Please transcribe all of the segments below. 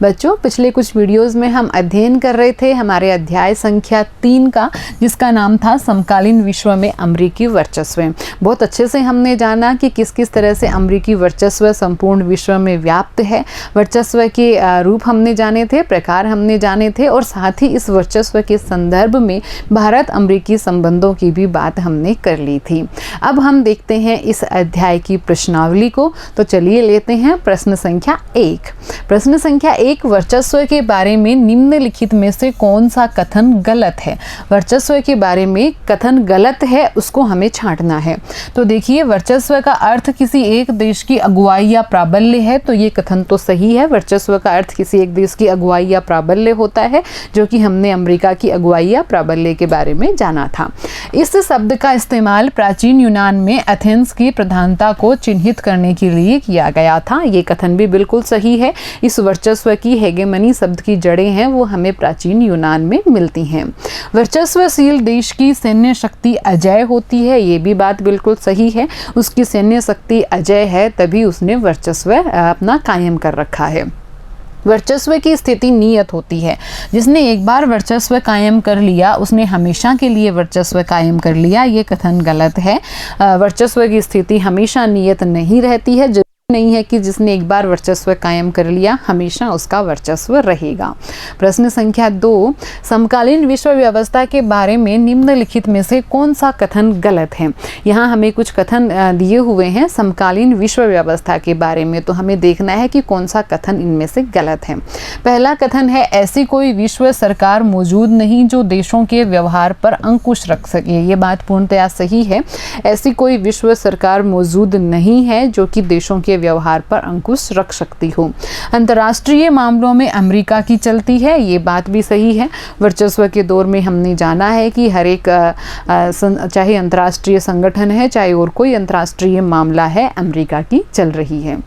बच्चों, पिछले कुछ वीडियोस में हम अध्ययन कर रहे थे हमारे अध्याय संख्या 3 का, जिसका नाम था समकालीन विश्व में अमेरिकी वर्चस्व। बहुत अच्छे से हमने जाना कि किस किस तरह से अमेरिकी वर्चस्व संपूर्ण विश्व में व्याप्त है। वर्चस्व के रूप हमने जाने थे, प्रकार हमने जाने थे, और साथ ही इस वर्चस्व के संदर्भ में भारत अमेरिकी संबंधों की भी बात हमने कर ली थी। अब हम देखते हैं इस अध्याय की प्रश्नावली को। तो चलिए लेते हैं प्रश्न संख्या 1। प्रश्न संख्या 1, वर्चस्व के बारे में निम्नलिखित में से कौन सा कथन गलत है। वर्चस्व के बारे में कथन गलत है, उसको हमें छांटना है। तो देखिए, वर्चस्व का अर्थ किसी एक देश की अगुवाई या प्राबल्य है, तो ये कथन तो सही है। वर्चस्व का अर्थ किसी एक देश की अगुवाई या प्राबल्य होता है, जो कि हमने अमेरिका की अगुवाई या प्राबल्य के बारे में जाना था। इस शब्द का इस्तेमाल प्राचीन यूनान में एथेंस की प्रधानता को चिन्हित करने के लिए किया गया था। ये कथन भी बिल्कुल सही है। इस वर्चस्व की हेगेमनी शब्द की जड़ें हैं वो हमें प्राचीन यूनान में मिलती हैं। वर्चस्वशील देश की सैन्य शक्ति अजेय होती है, ये भी बात बिल्कुल सही है। उसकी सैन्य शक्ति अजेय है, तभी उसने वर्चस्व अपना कायम कर रखा है। वर्चस्व की स्थिति नियत होती है। जिसने एक बार वर्चस्व कायम कर लिया उसने हमेशा के लिए वर्चस्व कायम कर लिया, ये कथन गलत है। वर्चस्व की स्थिति हमेशा नियत नहीं रहती है। नहीं है कि जिसने एक बार वर्चस्व कायम कर लिया हमेशा उसका वर्चस्व रहेगा। प्रश्न संख्या 2, समकालीन विश्व व्यवस्था के बारे में निम्नलिखित में से कौन सा कथन गलत है। यहाँ हमें कुछ कथन दिए हुए हैं समकालीन विश्व व्यवस्था के बारे में, तो हमें देखना है कि कौन सा कथन इनमें से गलत है। पहला कथन है, ऐसी कोई विश्व सरकार मौजूद नहीं जो देशों के व्यवहार पर अंकुश रख सके। ये बात पूर्णतया सही है। ऐसी कोई विश्व सरकार मौजूद नहीं है जो कि देशों के व्यवहार पर अंकुश रख सकती हो। अंतर्राष्ट्रीय मामलों में अमेरिका की चलती है, ये बात भी सही है। वर्चस्व के दौर में हमने जाना है कि हर एक चाहे अंतर्राष्ट्रीय संगठन है चाहे और कोई अंतर्राष्ट्रीय मामला है, अमेरिका की चल रही है।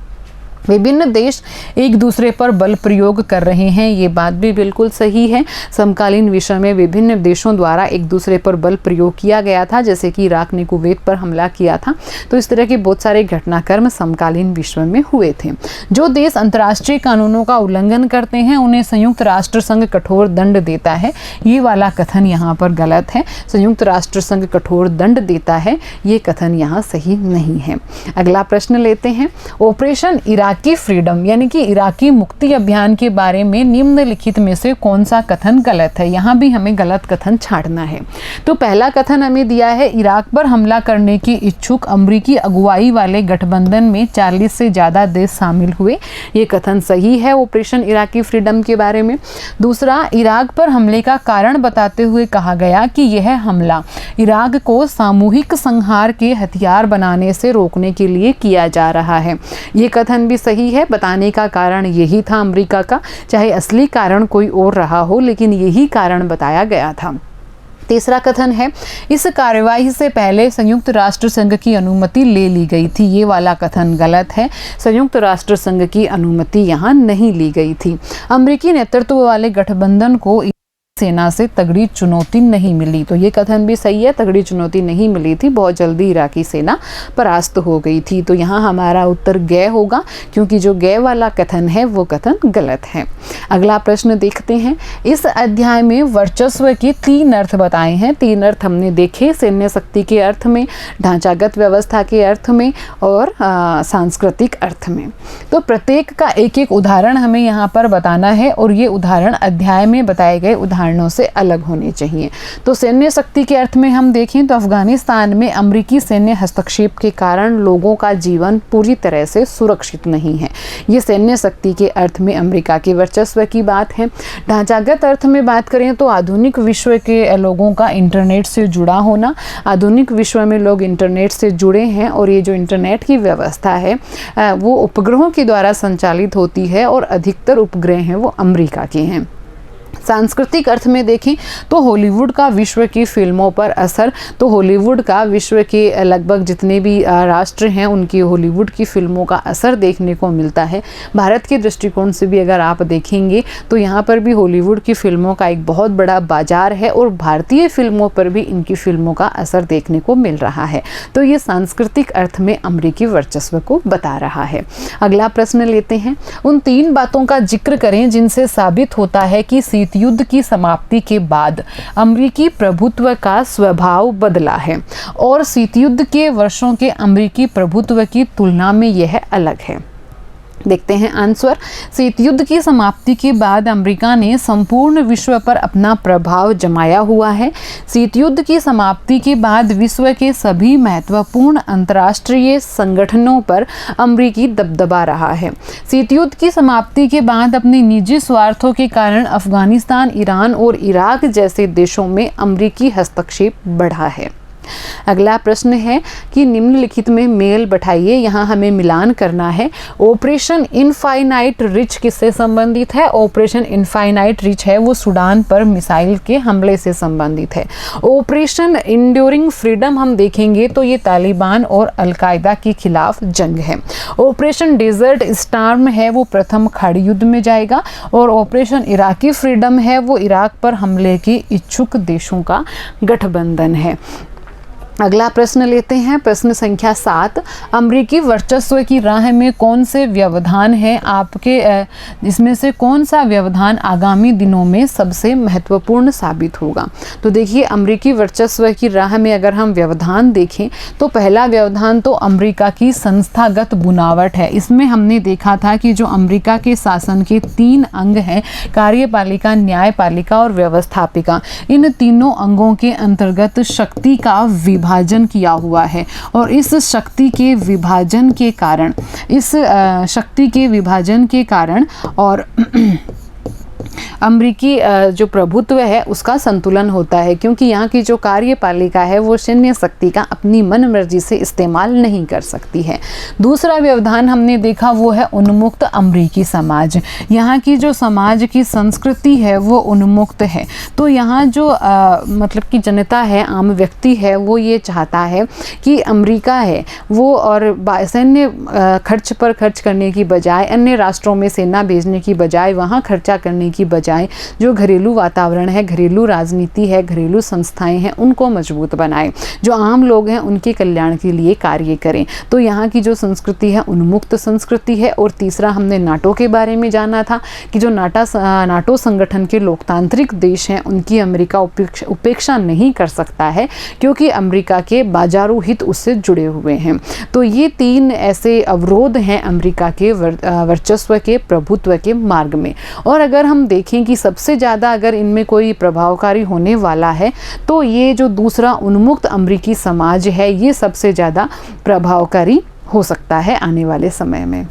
विभिन्न देश एक दूसरे पर बल प्रयोग कर रहे हैं, ये बात भी बिल्कुल सही है। समकालीन विश्व में विभिन्न देशों द्वारा एक दूसरे पर बल प्रयोग किया गया था, जैसे कि इराक ने कुवैत पर हमला किया था। तो इस तरह के बहुत सारे घटनाक्रम समकालीन विश्व में हुए थे। जो देश अंतर्राष्ट्रीय कानूनों का उल्लंघन करते हैं उन्हें संयुक्त राष्ट्र संघ कठोर दंड देता है, ये वाला कथन यहाँ पर गलत है। संयुक्त राष्ट्र संघ कठोर दंड देता है, ये कथन यहाँ सही नहीं है। अगला प्रश्न लेते हैं, ऑपरेशन इराकी फ्रीडम यानी कि इराकी मुक्ति अभियान के बारे में निम्नलिखित में से कौन सा कथन गलत है। यहाँ भी हमें गलत कथन छांटना है। तो पहला कथन हमें दिया है, इराक पर हमला करने की इच्छुक अमेरिकी अगुवाई वाले गठबंधन में 40 से ज़्यादा देश शामिल हुए, ये कथन सही है ऑपरेशन इराकी फ्रीडम के बारे में। दूसरा, इराक पर हमले का कारण बताते हुए कहा गया कि यह हमला इराक को सामूहिक संहार के हथियार बनाने से रोकने के लिए किया जा रहा है, ये कथन भी सही है। बताने का कारण यही था अमेरिका का, चाहे असली कारण कोई और रहा हो, लेकिन यही कारण बताया गया था। तीसरा कथन है, इस कार्यवाही से पहले संयुक्त राष्ट्र संघ की अनुमति ले ली गई थी, ये वाला कथन गलत है। संयुक्त राष्ट्र संघ की अनुमति यहाँ नहीं ली गई थी। अमेरिकी नेतृत्व वाले गठबंधन को सेना से तगड़ी चुनौती नहीं मिली, तो ये कथन भी सही है। तगड़ी चुनौती नहीं मिली थी, बहुत जल्दी इराकी सेना परास्त हो गई थी। तो यहाँ हमारा उत्तर गय होगा, क्योंकि जो गय वाला कथन है वो कथन गलत है। अगला प्रश्न देखते हैं, इस अध्याय में वर्चस्व के 3 अर्थ बताए हैं। 3 अर्थ हमने देखे, सैन्य शक्ति के अर्थ में, ढांचागत व्यवस्था के अर्थ में और सांस्कृतिक अर्थ में। तो प्रत्येक का एक एक उदाहरण हमें यहाँ पर बताना है, और ये उदाहरण अध्याय में बताए गए उदाहरणों से अलग होने चाहिए। तो सैन्य शक्ति के अर्थ में हम देखें तो अफगानिस्तान में अमेरिकी सैन्य हस्तक्षेप के कारण लोगों का जीवन पूरी तरह से सुरक्षित नहीं है, ये सैन्य शक्ति के अर्थ में अमेरिका के वर्चस्व की बात है। ढांचागत अर्थ में बात करें तो आधुनिक विश्व के लोगों का इंटरनेट से जुड़ा होना, आधुनिक विश्व में लोग इंटरनेट से जुड़े हैं, और ये जो इंटरनेट की व्यवस्था है वो उपग्रहों के द्वारा संचालित होती है, और अधिकतर उपग्रह हैं वो अमेरिका के हैं। सांस्कृतिक अर्थ में देखें तो हॉलीवुड का विश्व की फिल्मों पर असर, तो हॉलीवुड का विश्व के लगभग जितने भी राष्ट्र हैं उनकी हॉलीवुड की फिल्मों का असर देखने को मिलता है। भारत के दृष्टिकोण से भी अगर आप देखेंगे तो यहाँ पर भी हॉलीवुड की फिल्मों का एक बहुत बड़ा बाजार है और भारतीय फिल्मों पर भी इनकी फिल्मों का असर देखने को मिल रहा है। तो ये सांस्कृतिक अर्थ में अमेरिकी वर्चस्व को बता रहा है। अगला प्रश्न लेते हैं, उन 3 बातों का जिक्र करें जिनसे साबित होता है कि शीत युद्ध की समाप्ति के बाद अमेरिकी प्रभुत्व का स्वभाव बदला है और शीत युद्ध के वर्षों के अमेरिकी प्रभुत्व की तुलना में यह अलग है। देखते हैं आंसर। शीत युद्ध की समाप्ति के बाद अमेरिका ने संपूर्ण विश्व पर अपना प्रभाव जमाया हुआ है। शीत युद्ध की समाप्ति के बाद विश्व के सभी महत्वपूर्ण अंतर्राष्ट्रीय संगठनों पर अमेरिकी दबदबा रहा है। शीत युद्ध की समाप्ति के बाद अपने निजी स्वार्थों के कारण अफगानिस्तान, ईरान और इराक जैसे देशों में अमेरिकी हस्तक्षेप बढ़ा है। अगला प्रश्न है कि निम्नलिखित में मेल बैठाइए, यहाँ हमें मिलान करना है। ऑपरेशन इनफाइनाइट रिच किससे संबंधित है? ऑपरेशन इनफाइनाइट रिच है वो सूडान पर मिसाइल के हमले से संबंधित है। ऑपरेशन इंड्योरिंग फ्रीडम हम देखेंगे तो ये तालिबान और अलकायदा के खिलाफ जंग है। ऑपरेशन डेजर्ट स्टार्म है वो प्रथम खाड़ी युद्ध में जाएगा और ऑपरेशन इराकी फ्रीडम है वो इराक पर हमले के इच्छुक देशों का गठबंधन है। अगला प्रश्न लेते हैं, प्रश्न संख्या 7। अमेरिकी वर्चस्व की राह में कौन से व्यवधान हैं आपके, इसमें से कौन सा व्यवधान आगामी दिनों में सबसे महत्वपूर्ण साबित होगा? तो देखिए, अमेरिकी वर्चस्व की राह में अगर हम व्यवधान देखें तो पहला व्यवधान तो अमेरिका की संस्थागत बुनावट है। इसमें हमने देखा था कि जो अमेरिका के शासन के 3 अंग हैं, कार्यपालिका, न्यायपालिका और व्यवस्थापिका, इन तीनों अंगों के अंतर्गत शक्ति का विभाजन किया हुआ है और इस शक्ति के विभाजन के कारण और अमेरिकी जो प्रभुत्व है उसका संतुलन होता है, क्योंकि यहाँ की जो कार्यपालिका है वो सैन्य शक्ति का अपनी मनमर्जी से इस्तेमाल नहीं कर सकती है। दूसरा व्यवधान हमने देखा वो है उन्मुक्त अमेरिकी समाज। यहाँ की जो समाज की संस्कृति है वो उन्मुक्त है। तो यहाँ जो मतलब कि जनता है, आम व्यक्ति है, वो ये चाहता है कि अमेरिका है वो और सैन्य खर्च पर खर्च करने की बजाय, अन्य राष्ट्रों में सेना भेजने की बजाय, वहाँ खर्चा करने की बजाय जो घरेलू वातावरण है, घरेलू राजनीति है, घरेलू संस्थाएं हैं, उनको मजबूत बनाएं, जो आम लोग हैं उनके कल्याण के लिए कार्य करें। तो यहाँ की जो संस्कृति है उन्मुक्त संस्कृति है। और तीसरा हमने नाटो के बारे में जाना था कि जो नाटो संगठन के लोकतांत्रिक देश हैं उनकी अमेरिका उपेक्षा नहीं कर सकता है, क्योंकि अमेरिका के बाजारू हित उससे जुड़े हुए हैं। तो ये 3 ऐसे अवरोध हैं अमेरिका के वर्चस्व के, प्रभुत्व के मार्ग में। और अगर हम देखें कि सबसे ज़्यादा अगर इनमें कोई प्रभावकारी होने वाला है तो ये जो दूसरा उन्मुक्त अमेरिकी समाज है ये सबसे ज़्यादा प्रभावकारी हो सकता है आने वाले समय में।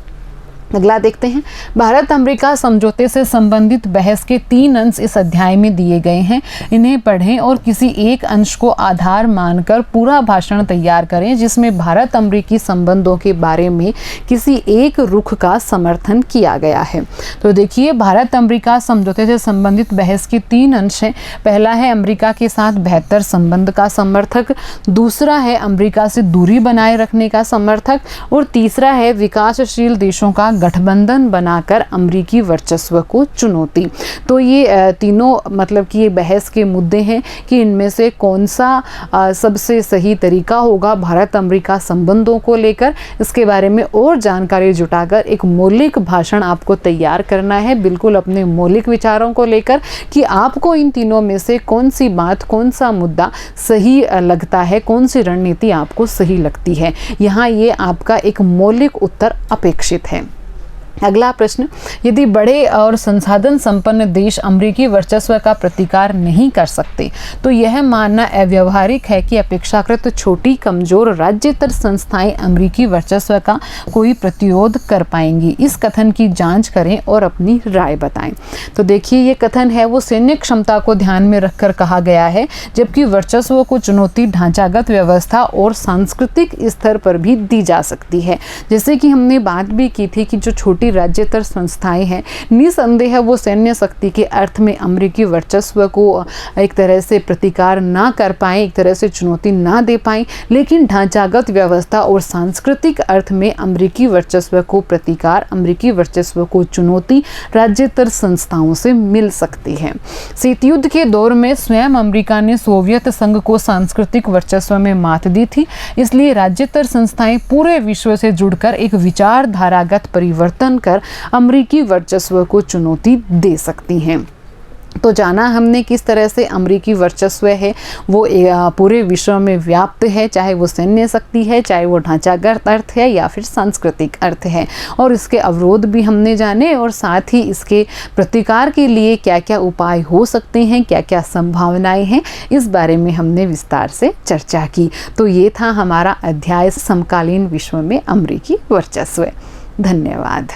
अगला देखते हैं, भारत अमेरिका समझौते से संबंधित बहस के 3 अंश इस अध्याय में दिए गए हैं। इन्हें पढ़ें और किसी एक अंश को आधार मानकर पूरा भाषण तैयार करें जिसमें भारत अमेरिकी संबंधों के बारे में किसी एक रुख का समर्थन किया गया है। तो देखिए, भारत अमेरिका समझौते से संबंधित बहस के 3 अंश हैं। पहला है अमेरिका के साथ बेहतर संबंध का समर्थक, दूसरा है अमेरिका से दूरी बनाए रखने का समर्थक और तीसरा है विकासशील देशों का गठबंधन बनाकर अमेरिकी वर्चस्व को चुनौती। तो ये तीनों मतलब कि ये बहस के मुद्दे हैं कि इनमें से कौन सा सबसे सही तरीका होगा भारत अमेरिका संबंधों को लेकर। इसके बारे में और जानकारी जुटाकर एक मौलिक भाषण आपको तैयार करना है, बिल्कुल अपने मौलिक विचारों को लेकर कि आपको इन तीनों में से कौन सी बात, कौन सा मुद्दा सही लगता है, कौन सी रणनीति आपको सही लगती है। यहाँ ये आपका एक मौलिक उत्तर अपेक्षित है। अगला प्रश्न, यदि बड़े और संसाधन संपन्न देश अमेरिकी वर्चस्व का प्रतिकार नहीं कर सकते तो यह मानना अव्यावहारिक है कि अपेक्षाकृत छोटी, कमजोर राज्यतर संस्थाएं अमेरिकी वर्चस्व का कोई प्रतिरोध कर पाएंगी। इस कथन की जांच करें और अपनी राय बताएं। तो देखिए, ये कथन है वो सैन्य क्षमता को ध्यान में रखकर कहा गया है, जबकि वर्चस्व को चुनौती ढांचागत व्यवस्था और सांस्कृतिक स्तर पर भी दी जा सकती है। जैसे कि हमने बात भी की थी कि जो छोटी छोटी राज्यतर संस्थाएं हैं, निसंदेह वो सैन्य शक्ति के अर्थ में अमेरिकी वर्चस्व को एक तरह से प्रतिकार ना कर पाए, एक तरह से चुनौती ना दे पाए, लेकिन ढांचागत व्यवस्था और सांस्कृतिक अर्थ में अमेरिकी वर्चस्व को प्रतिकार, अमेरिकी वर्चस्व को चुनौती राज्यतर संस्थाओं से मिल सकती है। शीत युद्ध के दौर में स्वयं अमेरिका ने सोवियत संघ को सांस्कृतिक वर्चस्व में मात दी थी, इसलिए राज्यतर संस्थाएं पूरे विश्व से जुड़कर एक विचारधारागत परिवर्तन कर अमेरिकी वर्चस्व को चुनौती दे सकती हैं। तो जाना हमने किस तरह से अमेरिकी वर्चस्व है वो पूरे विश्व में व्याप्त है, चाहे वो सैन्य शक्ति है, चाहे वो ढांचागत अर्थ है या फिर सांस्कृतिक अर्थ है, और इसके अवरोध भी हमने जाने और साथ ही इसके प्रतिकार के लिए क्या क्या उपाय हो सकते हैं, क्या क्या संभावनाएं हैं, इस बारे में हमने विस्तार से चर्चा की। तो ये था हमारा अध्याय समकालीन विश्व में अमेरिकी वर्चस्व। धन्यवाद।